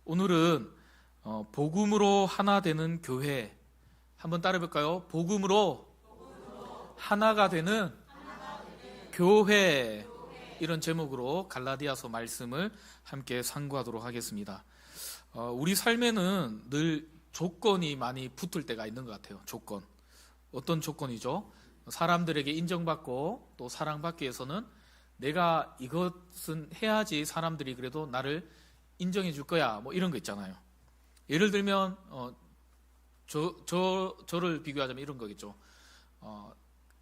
오늘은 복음으로 하나 되는 교회 한번 따라해볼까요? 복음으로 하나가 되는 교회, 이런 제목으로 갈라디아서 말씀을 함께 상고하도록 하겠습니다. 우리 삶에는 늘 조건이 많이 붙을 때가 있는 것 같아요. 조건. 어떤 조건이죠? 사람들에게 인정받고 또 사랑받기 위해서는 내가 이것은 해야지 사람들이 그래도 나를 인정해 줄 거야, 뭐 이런 거 있잖아요. 예를 들면 저를 비교하자면 이런 거겠죠.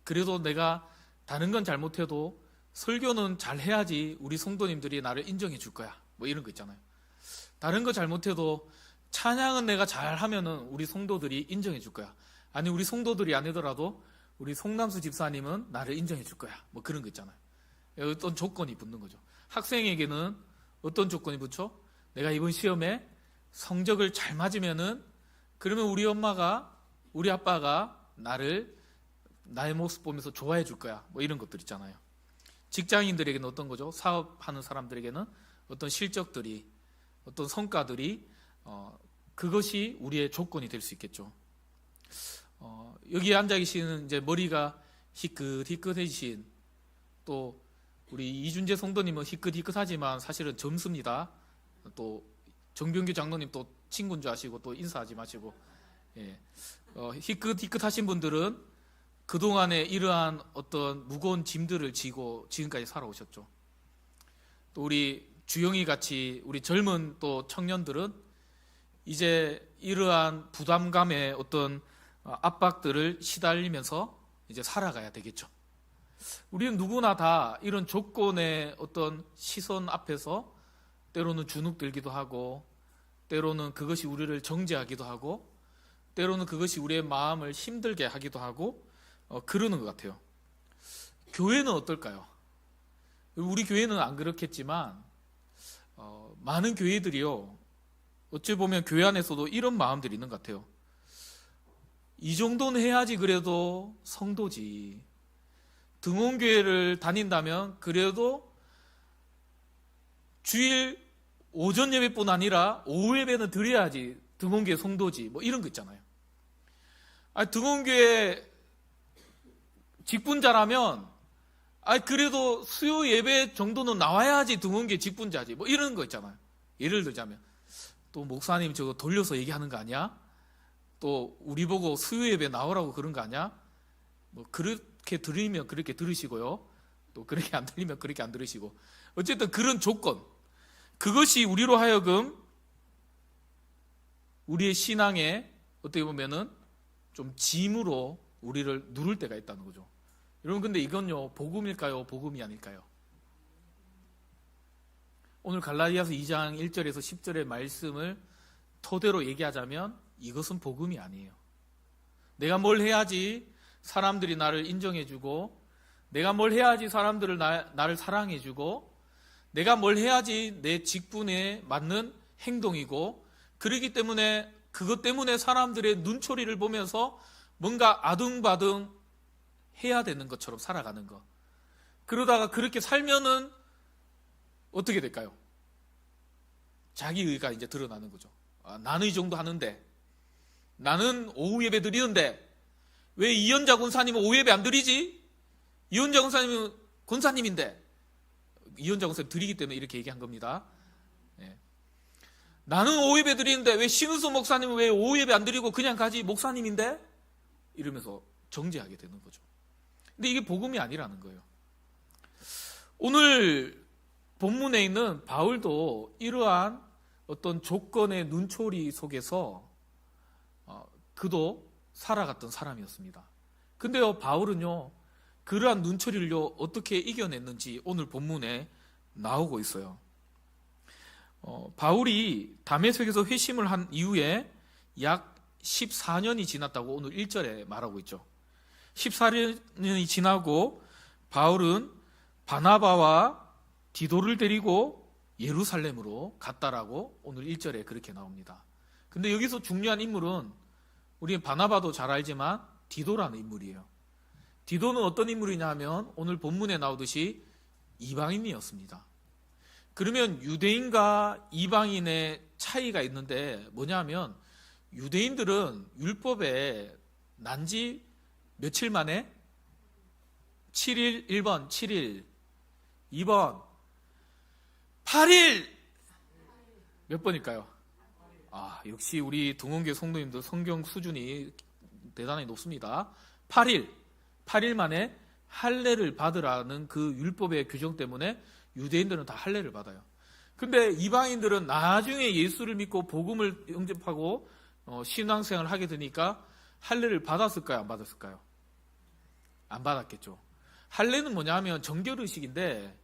그래도 내가 다른 건 잘못해도 설교는 잘 해야지 우리 성도님들이 나를 인정해 줄 거야, 뭐 이런 거 있잖아요. 다른 거 잘못해도 찬양은 내가 잘하면은 우리 성도들이 인정해 줄 거야. 아니, 우리 성도들이 아니더라도 우리 송남수 집사님은 나를 인정해 줄 거야, 뭐 그런 거 있잖아요. 어떤 조건이 붙는 거죠. 학생에게는 어떤 조건이 붙죠? 내가 이번 시험에 성적을 잘 맞으면은, 그러면 우리 엄마가, 우리 아빠가 나의 모습 보면서 좋아해 줄 거야, 뭐 이런 것들 있잖아요. 직장인들에게는 어떤 거죠? 사업하는 사람들에게는 어떤 실적들이, 어떤 성과들이, 그것이 우리의 조건이 될 수 있겠죠. 여기 앉아 계시는 이제 머리가 희끗희끗해지신, 또 우리 이준재 성도님은 희끗희끗하지만 사실은 젊습니다. 또 정병규 장로님 또 친구인 줄 아시고 또 인사하지 마시고, 희끗희끗하신 분들은 그동안에 이러한 어떤 무거운 짐들을 지고 지금까지 살아오셨죠. 또 우리 주영이 같이 우리 젊은 또 청년들은 이제 이러한 부담감의 어떤 압박들을 시달리면서 이제 살아가야 되겠죠. 우리는 누구나 다 이런 조건의 어떤 시선 앞에서 때로는 주눅들기도 하고, 때로는 그것이 우리를 정죄하기도 하고, 때로는 그것이 우리의 마음을 힘들게 하기도 하고, 그러는 것 같아요. 교회는 어떨까요? 우리 교회는 안 그렇겠지만 많은 교회들이요, 어찌 보면 교회 안에서도 이런 마음들이 있는 것 같아요. 이 정도는 해야지 그래도 성도지. 등원교회를 다닌다면 그래도 주일 오전 예배뿐 아니라 오후 예배는 드려야지 등원교회 성도지, 뭐 이런 거 있잖아요. 등원교회 직분자라면 그래도 수요 예배 정도는 나와야지 등원교회 직분자지, 뭐 이런 거 있잖아요. 예를 들자면 또 목사님 저거 돌려서 얘기하는 거 아니야? 또 우리 보고 수요 예배 나오라고 그런 거 아니야? 뭐 그렇게 들으면 그렇게 들으시고요, 또 그렇게 안 들리면 그렇게 안 들으시고, 어쨌든 그런 조건, 그것이 우리로 하여금 우리의 신앙에 어떻게 보면은 좀 짐으로 우리를 누를 때가 있다는 거죠. 여러분, 근데 이건요, 복음일까요? 복음이 아닐까요? 오늘 갈라디아서 2장 1절에서 10절의 말씀을 토대로 얘기하자면 이것은 복음이 아니에요. 내가 뭘 해야지 사람들이 나를 인정해주고, 내가 뭘 해야지 사람들을 나를 사랑해주고, 내가 뭘 해야지 내 직분에 맞는 행동이고, 그렇기 때문에 그것 때문에 사람들의 눈초리를 보면서 뭔가 아둥바둥 해야 되는 것처럼 살아가는 것. 그러다가 그렇게 살면은 어떻게 될까요? 자기의가 이제 드러나는 거죠. 나는 이 정도 하는데, 나는 오후 예배 드리는데 왜 이현자 권사님은 오후 예배 안 드리지? 이현자 권사님은 권사님인데. 이현자 권사님 드리기 때문에 이렇게 얘기한 겁니다. 나는 오후 예배 드리는데 왜 신우수 목사님은 왜 오후 예배 안 드리고 그냥 가지, 목사님인데? 이러면서 정죄하게 되는 거죠. 근데 이게 복음이 아니라는 거예요. 오늘 본문에 있는 바울도 이러한 어떤 조건의 눈초리 속에서 그도 살아갔던 사람이었습니다. 근데요, 바울은요, 그러한 눈초리를요 어떻게 이겨냈는지 오늘 본문에 나오고 있어요. 바울이 다메섹에서 회심을 한 이후에 약 14년이 지났다고 오늘 1절에 말하고 있죠. 14년이 지나고 바울은 바나바와 디도를 데리고 예루살렘으로 갔다라고 오늘 1절에 그렇게 나옵니다. 근데 여기서 중요한 인물은 우리 바나바도 잘 알지만 디도라는 인물이에요. 디도는 어떤 인물이냐 하면 오늘 본문에 나오듯이 이방인이었습니다. 그러면 유대인과 이방인의 차이가 있는데 뭐냐면 유대인들은 율법에 난지 며칠 만에 7일, 1번 7일, 2번 8일. 몇 번일까요? 역시 우리 동원교 성도님들 성경 수준이 대단히 높습니다. 8일 만에 할례를 받으라는 그 율법의 규정 때문에 유대인들은 다 할례를 받아요. 근데 이방인들은 나중에 예수를 믿고 복음을 영접하고 신앙생활을 하게 되니까 할례를 받았을까요? 안 받았을까요? 안 받았겠죠. 할례는 뭐냐면 정결의식인데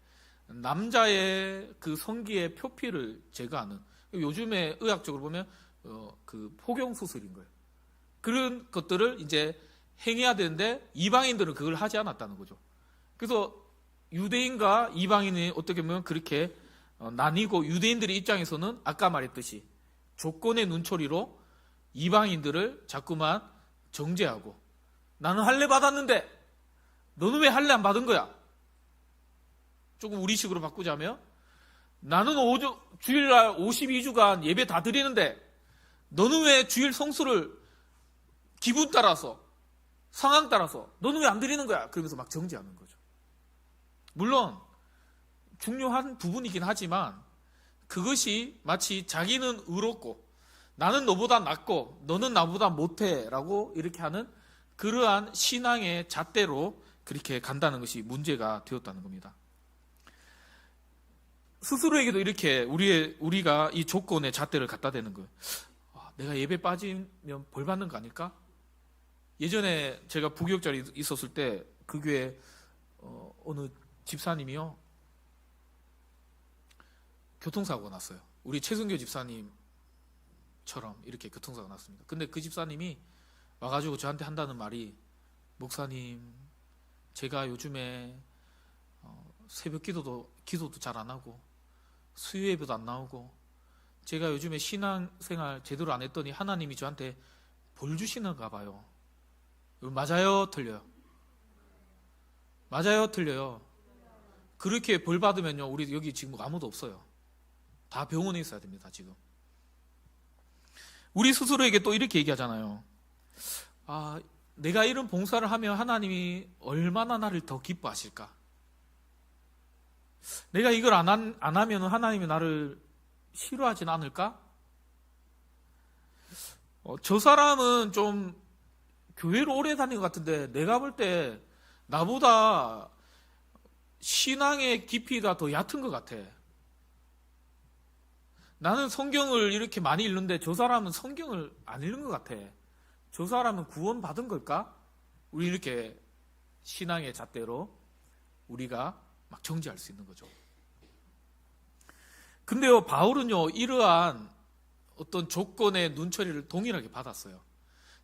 남자의 그 성기의 표피를 제거하는, 요즘에 의학적으로 보면 그 포경수술인 거예요. 그런 것들을 이제 행해야 되는데 이방인들은 그걸 하지 않았다는 거죠. 그래서 유대인과 이방인이 어떻게 보면 그렇게 나뉘고, 유대인들의 입장에서는 아까 말했듯이 조건의 눈초리로 이방인들을 자꾸만 정죄하고, 나는 할례 받았는데 너는 왜 할례 안 받은 거야? 조금 우리식으로 바꾸자면, 나는 주일날 52주간 예배 다 드리는데 너는 왜 주일 성수를 기분 따라서, 상황 따라서 너는 왜 안 드리는 거야? 그러면서 막 정죄하는 거죠. 물론 중요한 부분이긴 하지만 그것이 마치 자기는 의롭고 나는 너보다 낫고 너는 나보다 못해 라고 이렇게 하는 그러한 신앙의 잣대로 그렇게 간다는 것이 문제가 되었다는 겁니다. 스스로에게도 이렇게 우리가 이 조건의 잣대를 갖다 대는 거예요. 내가 예배 빠지면 벌 받는 거 아닐까? 예전에 제가 부교육자로 있었을 때 그 교회 어느 집사님이요, 교통사고가 났어요. 우리 최승교 집사님처럼 이렇게 교통사고가 났습니다. 근데 그 집사님이 와가지고 저한테 한다는 말이, 목사님, 제가 요즘에 새벽 기도도 잘 안 하고 수요 예배도 안 나오고 제가 요즘에 신앙생활 제대로 안 했더니 하나님이 저한테 벌 주시는가 봐요. 맞아요? 틀려요? 맞아요? 틀려요? 그렇게 벌 받으면요, 우리 여기 지금 아무도 없어요. 다 병원에 있어야 됩니다. 지금 우리 스스로에게 또 이렇게 얘기하잖아요. 내가 이런 봉사를 하면 하나님이 얼마나 나를 더 기뻐하실까? 내가 이걸 안 하면 하나님이 나를 싫어하진 않을까? 저 사람은 좀 교회를 오래 다닌 것 같은데 내가 볼 때 나보다 신앙의 깊이가 더 얕은 것 같아. 나는 성경을 이렇게 많이 읽는데 저 사람은 성경을 안 읽는 것 같아. 저 사람은 구원 받은 걸까? 우리 이렇게 신앙의 잣대로 우리가 막 정죄할 수 있는 거죠. 근데요, 바울은요, 이러한 어떤 조건의 눈초리를 동일하게 받았어요.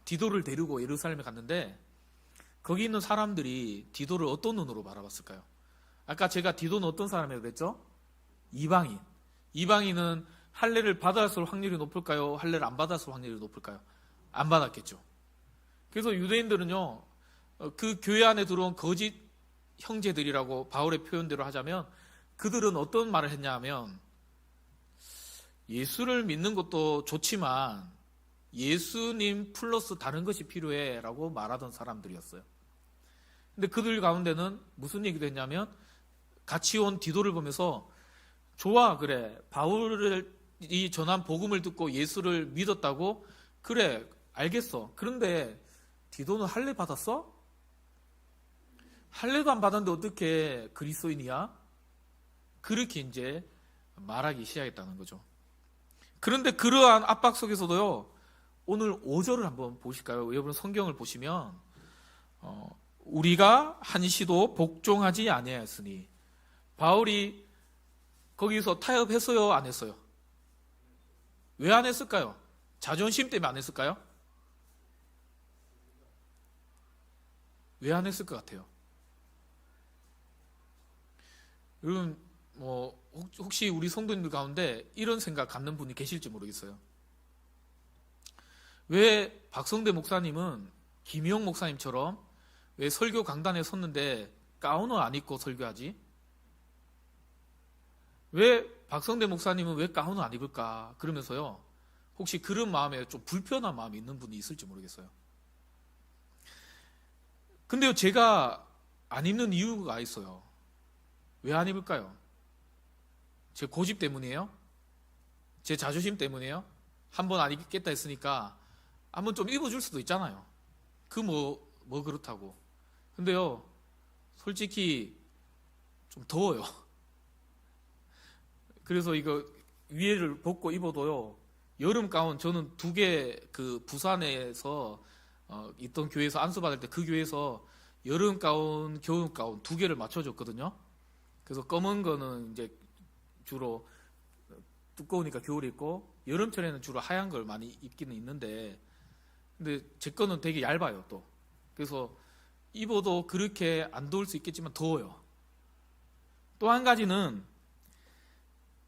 디도를 데리고 예루살렘에 갔는데 거기 있는 사람들이 디도를 어떤 눈으로 바라봤을까요? 아까 제가 디도는 어떤 사람이라고 그랬죠? 이방인. 이방인은 할례를 받았을 확률이 높을까요? 할례를 안 받았을 확률이 높을까요? 안 받았겠죠. 그래서 유대인들은요, 그 교회 안에 들어온 거짓 형제들이라고 바울의 표현대로 하자면, 그들은 어떤 말을 했냐 하면, 예수를 믿는 것도 좋지만 예수님 플러스 다른 것이 필요해 라고 말하던 사람들이었어요. 근데 그들 가운데는 무슨 얘기도 했냐면, 같이 온 디도를 보면서, 좋아, 그래, 바울이 전한 복음을 듣고 예수를 믿었다고? 그래, 알겠어. 그런데 디도는 할례 받았어? 할례도 안 받았는데 어떻게 그리스도인이야? 그렇게 이제 말하기 시작했다는 거죠. 그런데 그러한 압박 속에서도요, 오늘 5절을 한번 보실까요? 여러분 성경을 보시면 우리가 한시도 복종하지 아니하였으니, 바울이 거기서 타협했어요? 안 했어요? 왜 안 했을까요? 자존심 때문에 안 했을까요? 왜 안 했을 것 같아요? 여러분, 혹시 우리 성도님들 가운데 이런 생각 갖는 분이 계실지 모르겠어요. 왜 박성대 목사님은 김희영 목사님처럼 왜 설교 강단에 섰는데 가운을 안 입고 설교하지? 왜 박성대 목사님은 왜 가운을 안 입을까? 그러면서요. 혹시 그런 마음에 좀 불편한 마음이 있는 분이 있을지 모르겠어요. 근데요, 제가 안 입는 이유가 있어요. 왜 안 입을까요? 제 고집 때문이에요? 제 자존심 때문이에요? 한 번 안 입겠다 했으니까 한번 좀 입어줄 수도 있잖아요. 뭐 그렇다고. 근데요, 솔직히 좀 더워요. 그래서 이거 위에를 벗고 입어도요, 여름 가운 저는 2개 그 부산에서 있던 교회에서 안수받을 때 그 교회에서 여름 가운, 겨울 가운 2개를 맞춰줬거든요. 그래서 검은 거는 이제 주로 두꺼우니까 겨울에 입고 여름철에는 주로 하얀 걸 많이 입기는 있는데, 근데 제 거는 되게 얇아요 또. 그래서 입어도 그렇게 안 더울 수 있겠지만 더워요. 또 한 가지는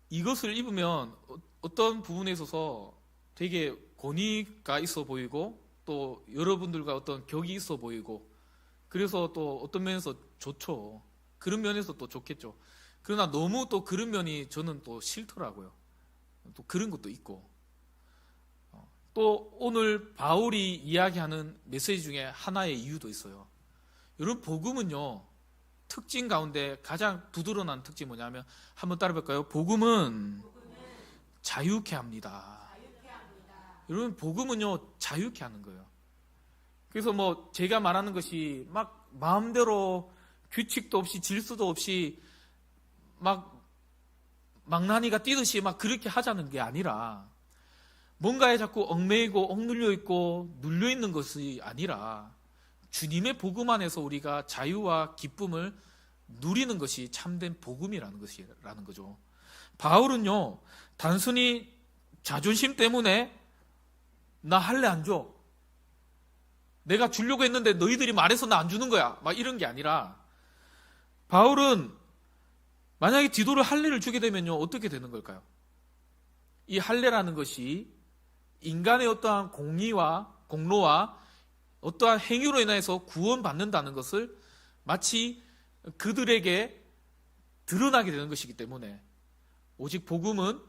이것을 입으면 어떤 부분에 있어서 되게 권위가 있어 보이고 또 여러분들과 어떤 격이 있어 보이고, 그래서 또 어떤 면에서 좋죠. 그런 면에서 또 좋겠죠. 그러나 너무 또 그런 면이 저는 또 싫더라고요. 또 그런 것도 있고, 또 오늘 바울이 이야기하는 메시지 중에 하나의 이유도 있어요. 여러분, 복음은요, 특징 가운데 가장 두드러난 특징이 뭐냐면, 한번 따라볼까요? 복음은 자유케 합니다. 여러분, 복음은요, 자유케 하는 거예요. 그래서 뭐 제가 말하는 것이 막 마음대로 규칙도 없이 질서도 없이 막 망나니가 뛰듯이 막 그렇게 하자는 게 아니라, 뭔가에 자꾸 얽매이고 억눌려 있고 눌려 있는 것이 아니라 주님의 복음 안에서 우리가 자유와 기쁨을 누리는 것이 참된 복음이라는 것이라는 거죠. 바울은요, 단순히 자존심 때문에 나 할례 안 줘, 내가 주려고 했는데 너희들이 말해서 나 안 주는 거야, 막 이런 게 아니라, 바울은 만약에 디도를 할례를 주게 되면요, 어떻게 되는 걸까요? 이 할례라는 것이 인간의 어떠한 공의와 공로와 어떠한 행위로 인해서 구원받는다는 것을 마치 그들에게 드러나게 되는 것이기 때문에, 오직 복음은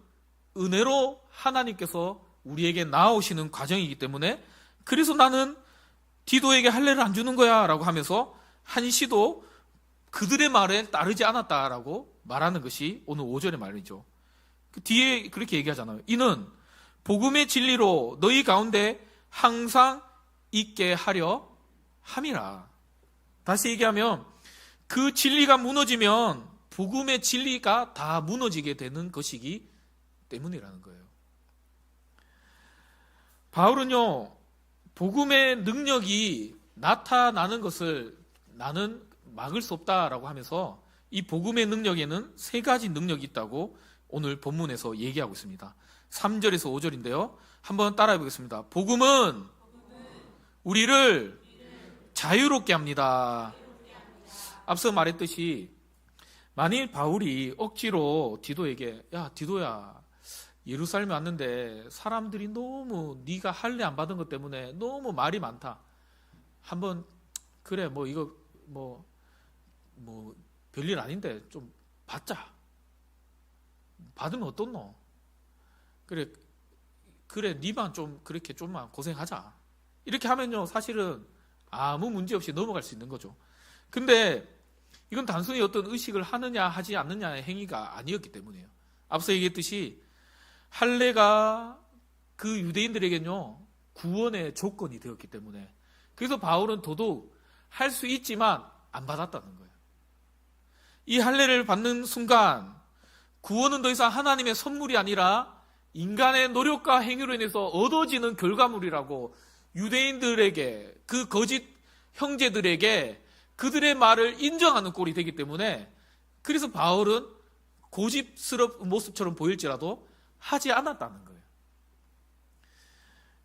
은혜로 하나님께서 우리에게 나아오시는 과정이기 때문에, 그래서 나는 디도에게 할례를 안 주는 거야 라고 하면서 한시도 그들의 말에 따르지 않았다라고 말하는 것이 오늘 5절의 말이죠. 그 뒤에 그렇게 얘기하잖아요. 이는 복음의 진리로 너희 가운데 항상 있게 하려 함이라. 다시 얘기하면 그 진리가 무너지면 복음의 진리가 다 무너지게 되는 것이기 때문이라는 거예요. 바울은요, 복음의 능력이 나타나는 것을 나는 막을 수 없다라고 하면서 이 복음의 능력에는 3가지 능력이 있다고 오늘 본문에서 얘기하고 있습니다. 3절에서 5절인데요. 한번 따라해 보겠습니다. 복음은 우리를 자유롭게 합니다. 앞서 말했듯이 만일 바울이 억지로 디도에게, 야 디도야, 예루살렘에 왔는데 사람들이 너무 네가 할례 안 받은 것 때문에 너무 말이 많다, 한번 그래 뭐 이거 뭐 별일 아닌데 좀 받자, 받으면 어떻노, 그래 니만 좀 그렇게 좀만 고생하자, 이렇게 하면요 사실은 아무 문제 없이 넘어갈 수 있는 거죠. 근데 이건 단순히 어떤 의식을 하느냐 하지 않느냐의 행위가 아니었기 때문이에요. 앞서 얘기했듯이 할례가 그 유대인들에게는요 구원의 조건이 되었기 때문에, 그래서 바울은 더더욱 할 수 있지만 안 받았다는 거예요. 이 할례를 받는 순간 구원은 더 이상 하나님의 선물이 아니라 인간의 노력과 행위로 인해서 얻어지는 결과물이라고 유대인들에게, 그 거짓 형제들에게 그들의 말을 인정하는 꼴이 되기 때문에, 그래서 바울은 고집스러운 모습처럼 보일지라도 하지 않았다는 거예요.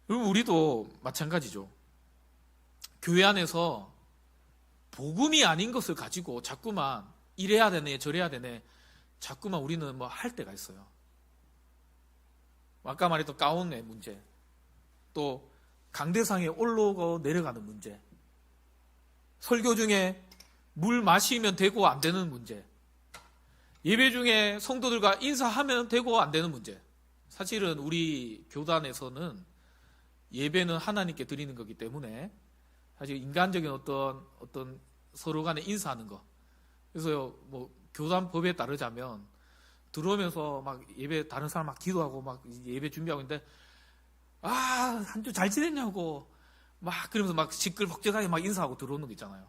그럼 우리도 마찬가지죠. 교회 안에서 복음이 아닌 것을 가지고 자꾸만 이래야 되네 저래야 되네 자꾸만 우리는 뭐 할 때가 있어요. 아까 말했던 가운의 문제, 또 강대상에 올라오고 내려가는 문제, 설교 중에 물 마시면 되고 안 되는 문제, 예배 중에 성도들과 인사하면 되고 안 되는 문제. 사실은 우리 교단에서는 예배는 하나님께 드리는 거기 때문에 사실 인간적인 어떤 서로 간에 인사하는 거. 그래서 뭐 교단 법에 따르자면 들어오면서 막 예배 다른 사람 막 기도하고 막 예배 준비하고 있는데 한 주 잘 지냈냐고 막 그러면서 막 시끌벅적하게 막 인사하고 들어오는 거 있잖아요.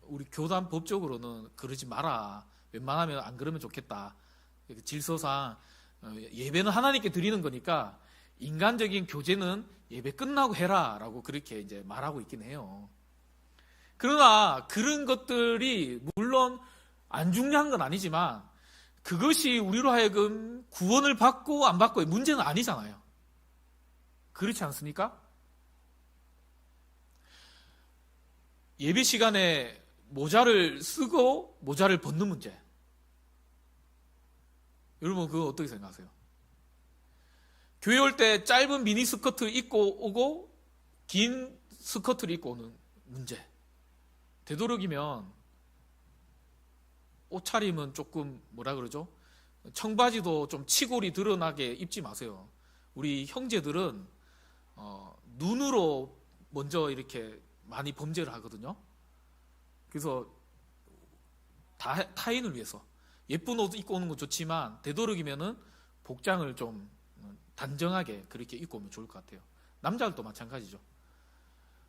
우리 교단 법적으로는 그러지 마라. 웬만하면 안 그러면 좋겠다. 질서상 예배는 하나님께 드리는 거니까 인간적인 교제는 예배 끝나고 해라라고 그렇게 이제 말하고 있긴 해요. 그러나 그런 것들이 물론 안 중요한 건 아니지만 그것이 우리로 하여금 구원을 받고 안 받고의 문제는 아니잖아요. 그렇지 않습니까? 예배 시간에 모자를 쓰고 모자를 벗는 문제. 여러분 그거 어떻게 생각하세요? 교회 올 때 짧은 미니 스커트 입고 오고 긴 스커트를 입고 오는 문제. 되도록이면 옷차림은 조금 뭐라 그러죠? 청바지도 좀 치골이 드러나게 입지 마세요. 우리 형제들은 눈으로 먼저 이렇게 많이 범죄를 하거든요. 그래서 타인을 위해서 예쁜 옷 입고 오는 건 좋지만 되도록이면은 복장을 좀 단정하게 그렇게 입고 오면 좋을 것 같아요. 남자들도 마찬가지죠.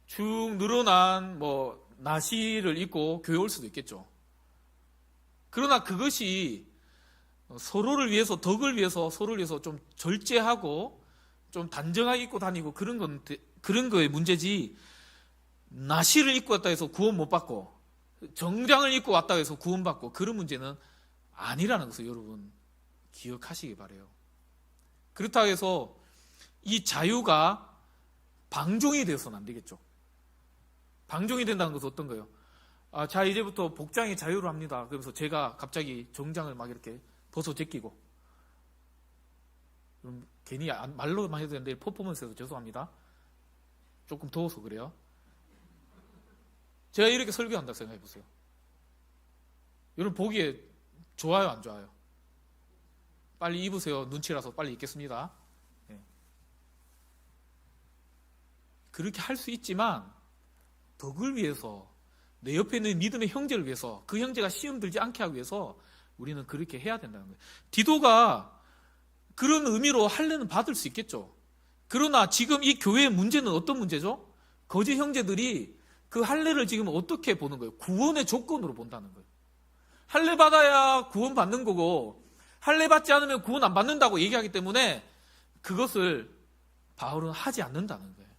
축 늘어난 나시를 입고 교회 올 수도 있겠죠. 그러나 그것이 서로를 위해서 덕을 위해서 서로를 위해서 좀 절제하고 좀 단정하게 입고 다니고 그런 거의 문제지. 나시를 입고 왔다 해서 구원 못 받고 정장을 입고 왔다 해서 구원 받고 그런 문제는 아니라는 것을 여러분 기억하시기 바라요. 그렇다고 해서 이 자유가 방종이 되어서는 안 되겠죠. 방종이 된다는 것은 어떤 거예요? 자 이제부터 복장의 자유를 합니다. 그러면서 제가 갑자기 정장을 막 이렇게 벗어 제끼고 괜히 말로만 해도 되는데 퍼포먼스에서 죄송합니다. 조금 더워서 그래요. 제가 이렇게 설교한다 생각해 보세요. 여러분 보기에 좋아요 안 좋아요? 빨리 입으세요. 눈치라서 빨리 입겠습니다. 네. 그렇게 할 수 있지만 덕을 위해서 내 옆에 있는 믿음의 형제를 위해서 그 형제가 시험 들지 않게 하기 위해서 우리는 그렇게 해야 된다는 거예요. 디도가 그런 의미로 할례는 받을 수 있겠죠. 그러나 지금 이 교회의 문제는 어떤 문제죠? 거짓 형제들이 그 할례를 지금 어떻게 보는 거예요? 구원의 조건으로 본다는 거예요. 할례 받아야 구원 받는 거고 할례 받지 않으면 구원 안 받는다고 얘기하기 때문에 그것을 바울은 하지 않는다는 거예요.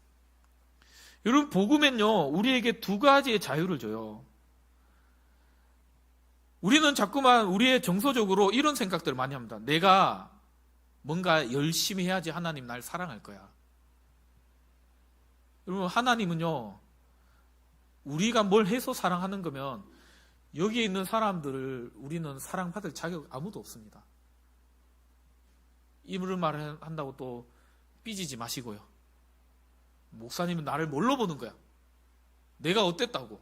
여러분 복음은요 우리에게 두 가지의 자유를 줘요. 우리는 자꾸만 우리의 정서적으로 이런 생각들을 많이 합니다. 내가 뭔가 열심히 해야지 하나님 날 사랑할 거야. 여러분 하나님은요 우리가 뭘 해서 사랑하는 거면 여기에 있는 사람들을 우리는 사랑받을 자격 아무도 없습니다. 이런 말을 한다고 또 삐지지 마시고요. 목사님은 나를 뭘로 보는 거야? 내가 어땠다고?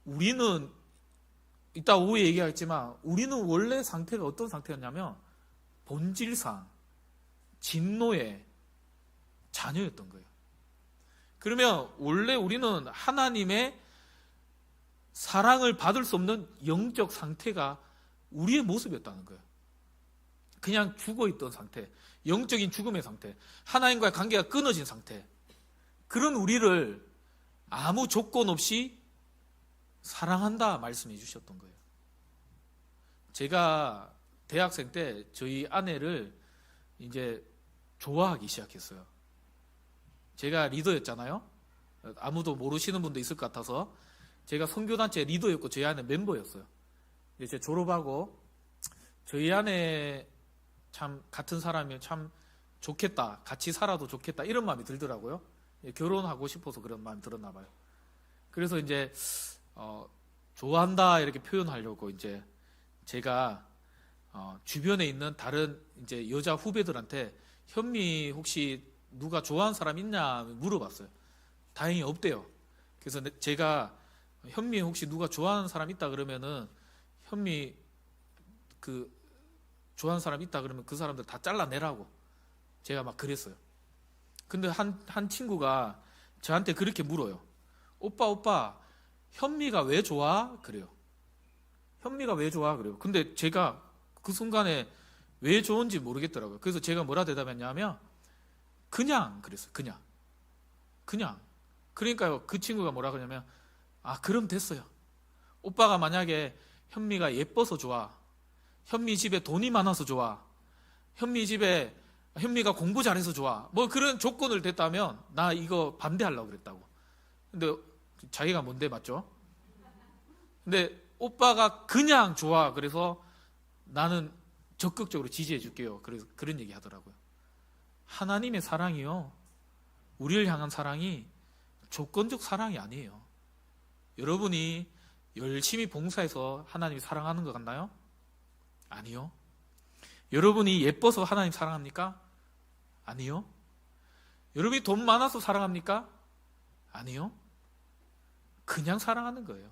우리는 이따 오후에 얘기하겠지만 우리는 원래 상태가 어떤 상태였냐면 본질상 진노의 자녀였던 거예요. 그러면 원래 우리는 하나님의 사랑을 받을 수 없는 영적 상태가 우리의 모습이었다는 거예요. 그냥 죽어있던 상태, 영적인 죽음의 상태, 하나님과의 관계가 끊어진 상태, 그런 우리를 아무 조건 없이 사랑한다 말씀해 주셨던 거예요. 제가 대학생 때 저희 아내를 이제 좋아하기 시작했어요. 제가 리더였잖아요. 아무도 모르시는 분도 있을 것 같아서 제가 선교단체 리더였고 저희 아내 멤버였어요. 이제 졸업하고 저희 아내 참 같은 사람이면 참 좋겠다, 같이 살아도 좋겠다 이런 마음이 들더라고요. 결혼하고 싶어서 그런 마음이 들었나 봐요. 그래서 이제 좋아한다 이렇게 표현하려고 이제 제가 주변에 있는 다른 이제 여자 후배들한테 현미 혹시 누가 좋아하는 사람 있냐 물어봤어요. 다행히 없대요. 그래서 제가 현미 혹시 누가 좋아하는 사람 있다 그러면은 현미 좋아하는 사람 있다 그러면 그 사람들 다 잘라내라고 제가 막 그랬어요. 근데 한 친구가 저한테 그렇게 물어요. 오빠 현미가 왜 좋아? 그래요. 현미가 왜 좋아? 그래요. 근데 제가 그 순간에 왜 좋은지 모르겠더라고요. 그래서 제가 뭐라 대답했냐면 그냥 그랬어요. 그냥. 그러니까요, 그 친구가 뭐라 그러냐면 그럼 됐어요. 오빠가 만약에 현미가 예뻐서 좋아, 현미 집에 돈이 많아서 좋아, 현미가 공부 잘해서 좋아, 뭐 그런 조건을 댔다면 나 이거 반대하려고 그랬다고. 근데 자기가 뭔데, 맞죠? 근데 오빠가 그냥 좋아, 그래서 나는 적극적으로 지지해 줄게요. 그래서 그런 얘기 하더라고요. 하나님의 사랑이요, 우리를 향한 사랑이 조건적 사랑이 아니에요. 여러분이 열심히 봉사해서 하나님이 사랑하는 것 같나요? 아니요. 여러분이 예뻐서 하나님 사랑합니까? 아니요. 여러분이 돈 많아서 사랑합니까? 아니요. 그냥 사랑하는 거예요.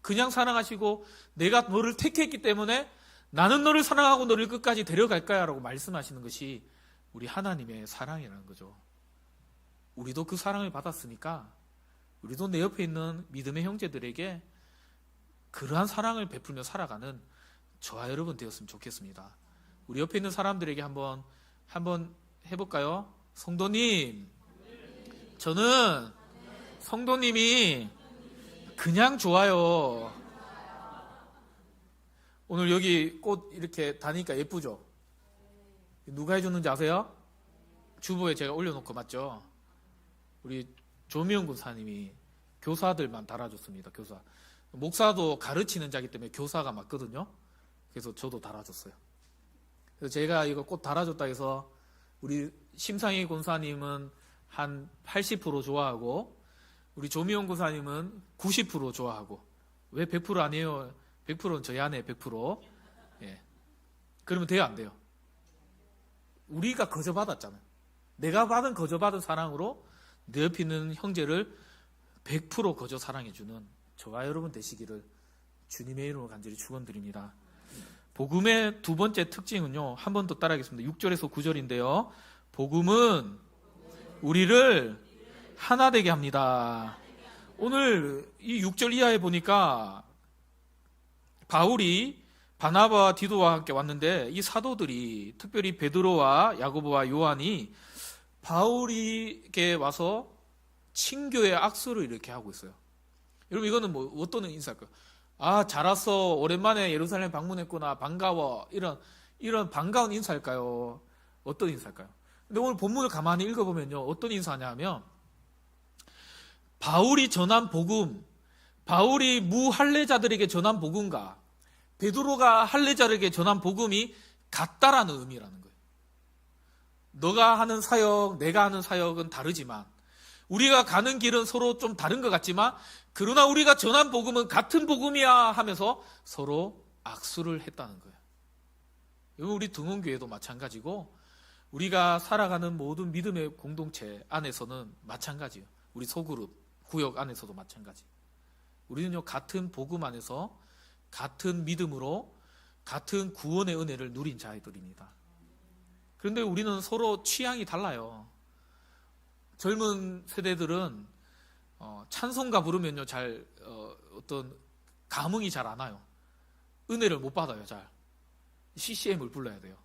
그냥 사랑하시고 내가 너를 택했기 때문에 나는 너를 사랑하고 너를 끝까지 데려갈 거야 라고 말씀하시는 것이 우리 하나님의 사랑이라는 거죠. 우리도 그 사랑을 받았으니까 우리도 내 옆에 있는 믿음의 형제들에게 그러한 사랑을 베풀며 살아가는 저와 여러분 되었으면 좋겠습니다. 우리 옆에 있는 사람들에게 한번 해볼까요? 성도님, 저는 성도님이 그냥 좋아요. 오늘 여기 꽃 이렇게 다니까 예쁘죠? 누가 해줬는지 아세요? 주보에 제가 올려놓고, 맞죠? 우리 조미영 군사님이 교사들만 달아줬습니다. 교사. 목사도 가르치는 자기 때문에 교사가 맞거든요. 그래서 저도 달아줬어요. 그래서 제가 이거 꽃 달아줬다 해서 우리 심상희 군사님은 한 80% 좋아하고 우리 조미영 군사님은 90% 좋아하고. 왜 100% 아니에요? 100%는 저희 아내 100%. 예. 그러면 돼요, 안 돼요? 우리가 거저받았잖아요. 내가 받은 거저받은 사랑으로 내 옆에 있는 형제를 100% 거저 사랑해주는 저와 여러분 되시기를 주님의 이름으로 간절히 축원드립니다. 복음의 두 번째 특징은요, 한 번 더 따라하겠습니다. 6절에서 9절인데요. 복음은 우리를 하나 되게 합니다. 오늘 이 6절 이하에 보니까 바울이 바나바와 디도와 함께 왔는데 이 사도들이, 특별히 베드로와 야고보와 요한이 바울에게 와서 친교의 악수를 이렇게 하고 있어요. 여러분, 이거는 뭐 어떤 인사일까요? 잘 왔어, 오랜만에 예루살렘 방문했구나, 반가워, 이런 반가운 인사일까요? 어떤 인사일까요? 근데 오늘 본문을 가만히 읽어보면요, 어떤 인사냐 하면 바울이 전한 복음, 바울이 무할례자들에게 전한 복음과 베드로가 할례자들에게 전한 복음이 같다라는 의미라는 거예요. 너가 하는 사역, 내가 하는 사역은 다르지만, 우리가 가는 길은 서로 좀 다른 것 같지만, 그러나 우리가 전한 복음은 같은 복음이야 하면서 서로 악수를 했다는 거예요. 우리 등원교회도 마찬가지고, 우리가 살아가는 모든 믿음의 공동체 안에서는 마찬가지예요. 우리 소그룹, 구역 안에서도 마찬가지. 우리는요, 같은 복음 안에서 같은 믿음으로 같은 구원의 은혜를 누린 자들입니다. 그런데 우리는 서로 취향이 달라요. 젊은 세대들은 찬송가 부르면요, 어떤 감흥이 잘 안 와요. 은혜를 못 받아요. 잘 CCM을 불러야 돼요.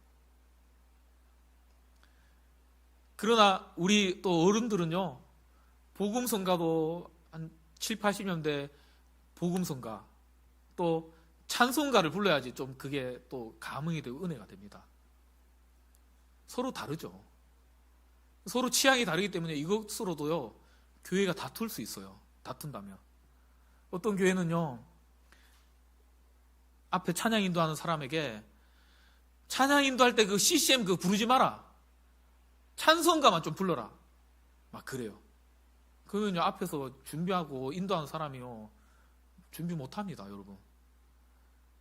그러나 우리 또 어른들은요, 복음성가도 한 7, 80년대 복음성가, 또 찬송가를 불러야지 좀 그게 또 감흥이 되고 은혜가 됩니다. 서로 다르죠. 서로 취향이 다르기 때문에 이것으로도요, 교회가 다툴 수 있어요. 다툰다면. 어떤 교회는요, 앞에 찬양 인도하는 사람에게 찬양 인도할 때 그 CCM 그거 부르지 마라, 찬송가만 좀 불러라, 막 그래요. 그러면요, 앞에서 준비하고 인도하는 사람이요, 준비 못합니다, 여러분.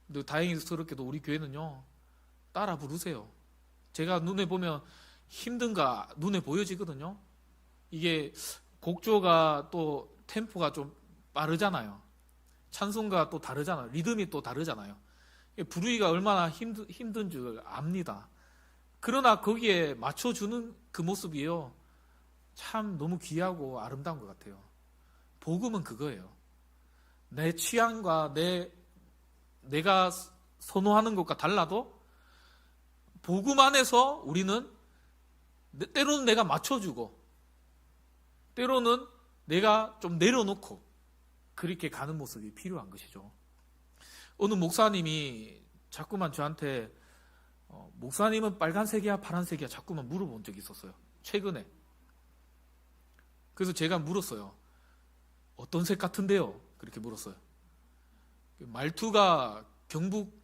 근데 다행스럽게도 우리 교회는요, 따라 부르세요. 제가 눈에 보면 힘든가 눈에 보여지거든요. 이게 곡조가 또 템포가 좀 빠르잖아요. 찬송가 또 다르잖아요. 리듬이 또 다르잖아요. 부르기가 얼마나 힘든 줄 압니다. 그러나 거기에 맞춰주는 그 모습이요, 참 너무 귀하고 아름다운 것 같아요. 복음은 그거예요. 내 취향과 내가 선호하는 것과 달라도 복음 안에서 우리는 때로는 내가 맞춰주고 때로는 내가 좀 내려놓고 그렇게 가는 모습이 필요한 것이죠. 어느 목사님이 자꾸만 저한테 목사님은 빨간색이야 파란색이야 자꾸만 물어본 적이 있었어요. 최근에. 그래서 제가 물었어요. 어떤 색 같은데요? 그렇게 물었어요. 말투가 경북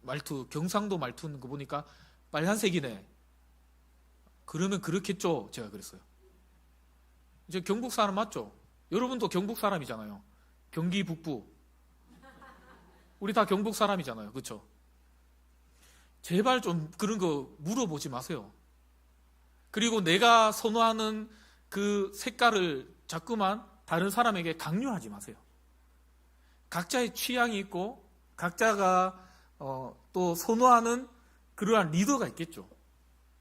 말투, 경상도 말투는 거 보니까 빨간색이네. 그러면 그렇겠죠? 제가 그랬어요. 이제 경북 사람 맞죠? 여러분도 경북 사람이잖아요. 경기 북부. 우리 다 경북 사람이잖아요. 그렇죠? 제발 좀 그런 거 물어보지 마세요. 그리고 내가 선호하는 그 색깔을 자꾸만 다른 사람에게 강요하지 마세요. 각자의 취향이 있고 각자가 또 선호하는 그러한 리더가 있겠죠.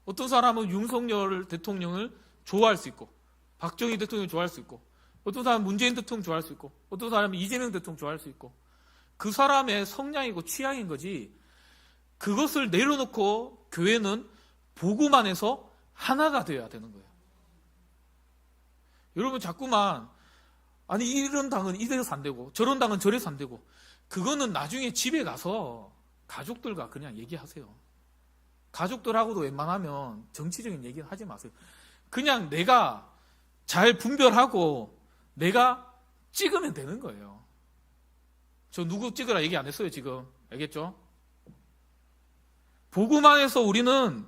어떤 사람은 윤석열 대통령을 좋아할 수 있고 박정희 대통령을 좋아할 수 있고 어떤 사람은 문재인 대통령 좋아할 수 있고 어떤 사람은 이재명 대통령 좋아할 수 있고 그 사람의 성향이고 취향인 거지 그것을 내려놓고 교회는 복음 안에서 하나가 되어야 되는 거예요. 여러분 자꾸만 아니 이런 당은 이래서 안 되고 저런 당은 저래서 안 되고 그거는 나중에 집에 가서 가족들과 그냥 얘기하세요. 가족들하고도 웬만하면 정치적인 얘기는 하지 마세요. 그냥 내가 잘 분별하고 내가 찍으면 되는 거예요. 저 누구 찍으라 얘기 안 했어요 지금. 알겠죠? 복음 안에서 우리는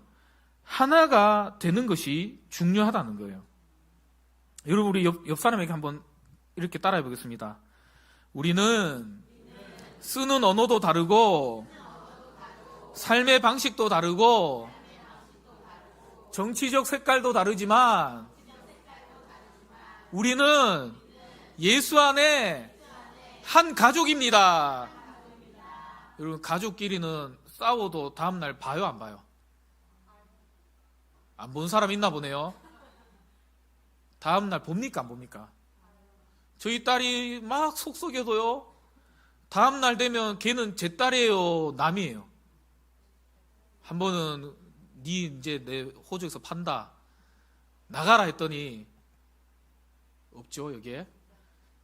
하나가 되는 것이 중요하다는 거예요. 여러분 우리 옆 사람에게 한번 이렇게 따라해 보겠습니다. 우리는 쓰는 언어도 다르고 삶의 방식도 다르고 정치적 색깔도 다르지만 우리는 예수 안에 한 가족입니다. 여러분 가족끼리는 싸워도 다음날 봐요 안 봐요? 안 본 사람 있나 보네요. 다음날 봅니까 안 봅니까? 저희 딸이 막 속썩여도요 다음날 되면 걔는 제 딸이에요 남이에요? 한 번은 니 이제 내 호적에서 판다 나가라 했더니 없죠 여기에?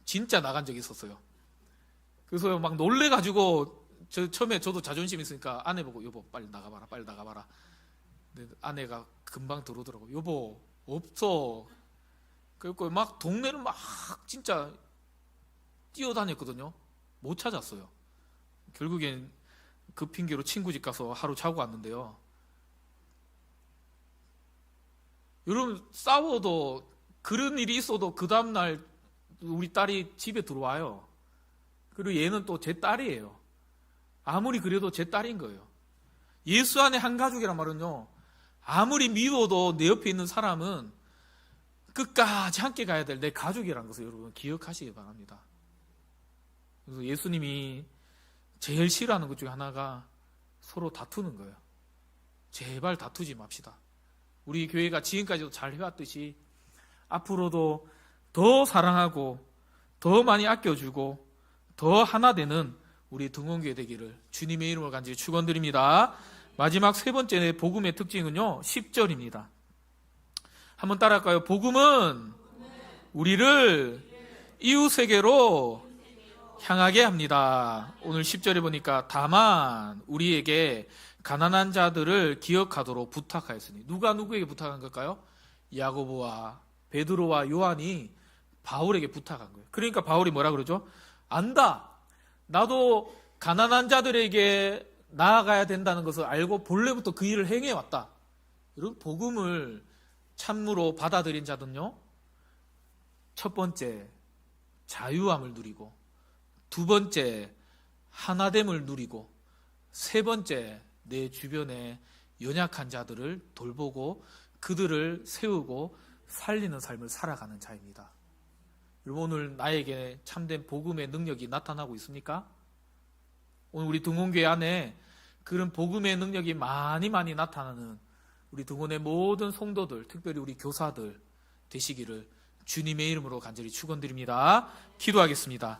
진짜 나간 적이 있었어요. 그래서 막 놀래가지고 처음에 저도 자존심 있으니까 아내 보고 여보 빨리 나가봐라 빨리 나가봐라. 근데 아내가 금방 들어오더라고. 여보 없어. 그리고 막 동네를 막 진짜 뛰어다녔거든요. 못 찾았어요. 결국엔 그 핑계로 친구 집 가서 하루 자고 왔는데요. 여러분 싸워도 그런 일이 있어도 그 다음날 우리 딸이 집에 들어와요. 그리고 얘는 또 제 딸이에요. 아무리 그래도 제 딸인 거예요. 예수 안에 한 가족이란 말은요 아무리 미워도 내 옆에 있는 사람은 끝까지 함께 가야 될 내 가족이라는 것을 여러분 기억하시기 바랍니다. 그래서 예수님이 제일 싫어하는 것 중에 하나가 서로 다투는 거예요. 제발 다투지 맙시다. 우리 교회가 지금까지도 잘 해왔듯이 앞으로도 더 사랑하고 더 많이 아껴주고 더 하나 되는 우리 등원교회 되기를 주님의 이름으로 간절히 축원드립니다. 마지막 세 번째 복음의 특징은요 10절입니다. 한번 따라할까요? 복음은 우리를 이웃에게로 향하게 합니다. 오늘 10절에 보니까 다만 우리에게 가난한 자들을 기억하도록 부탁하였으니 누가 누구에게 부탁한 걸까요? 야고보와 베드로와 요한이 바울에게 부탁한 거예요. 그러니까 바울이 뭐라 그러죠? 안다. 나도 가난한 자들에게 나아가야 된다는 것을 알고 본래부터 그 일을 행해왔다. 여러분 복음을 참으로 받아들인 자들은요 첫 번째 자유함을 누리고 두 번째 하나됨을 누리고 세 번째 내 주변에 연약한 자들을 돌보고 그들을 세우고 살리는 삶을 살아가는 자입니다. 여러분, 오늘 나에게 참된 복음의 능력이 나타나고 있습니까? 오늘 우리 등원교회 안에 그런 복음의 능력이 많이 나타나는 우리 등원의 모든 성도들, 특별히 우리 교사들 되시기를 주님의 이름으로 간절히 축원드립니다. 기도하겠습니다.